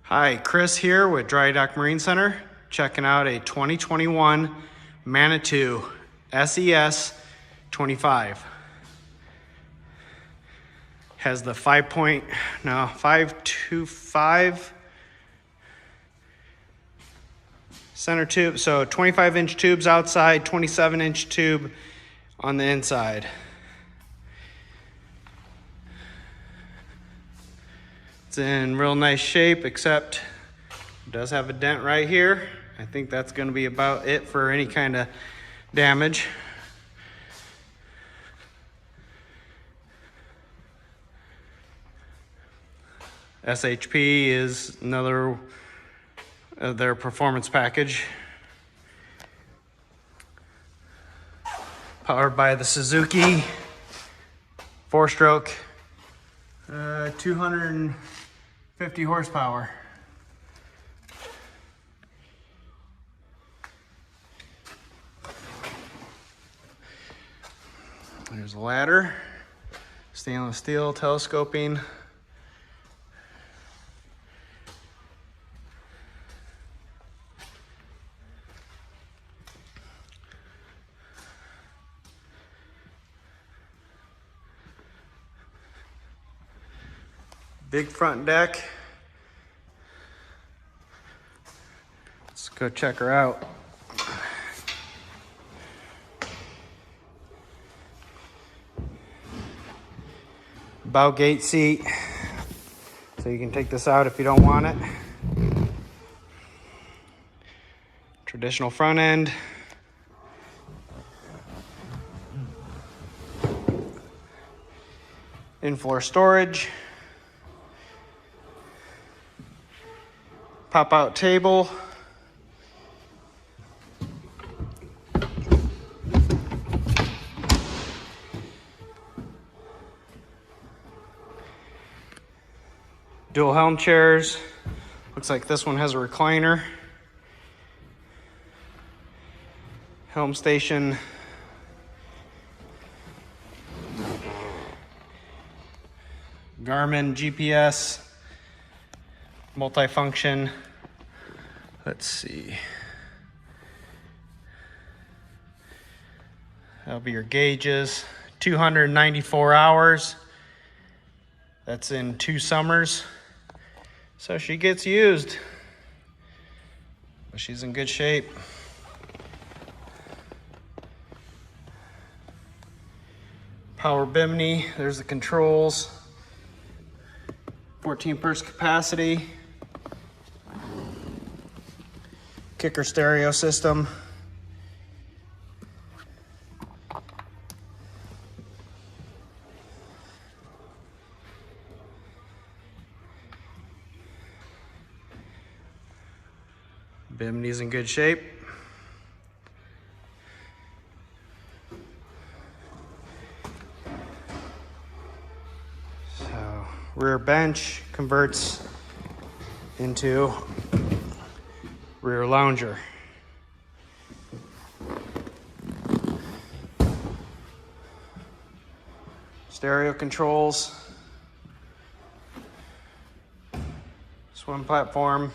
Hi, Chris here with Dry Dock Marine Center, checking out a 2021 Manitou SES 25. Has the 525 center tube, so 25-inch tubes outside, 27-inch tube on the inside. It's in real nice shape, except it does have a dent right here. I think that's going to be about it for any kind of damage. SHP is another of their performance package. Powered by the Suzuki 4-stroke, 250 horsepower. There's a ladder, stainless steel, telescoping. Big front deck. Let's go check her out. Bow gate seat, so you can take this out if you don't want it. Traditional front end. In-floor storage. Pop-out table. Dual helm chairs. Looks like this one has a recliner. Helm station. Garmin GPS. Multifunction. Let's see. That'll be your gauges. 294 hours. That's in 2 summers. So she gets used, but she's in good shape. Power bimini, there's the controls. 14 purse capacity. Kicker stereo system. Bimini's in good shape. So rear bench converts into rear lounger. Stereo controls. Swim platform.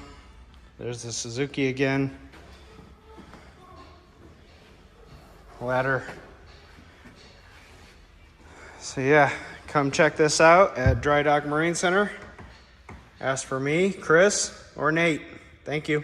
There's the Suzuki again. Ladder. So yeah, come check this out at Dry Dock Marine Center. Ask for me, Chris, or Nate. Thank you.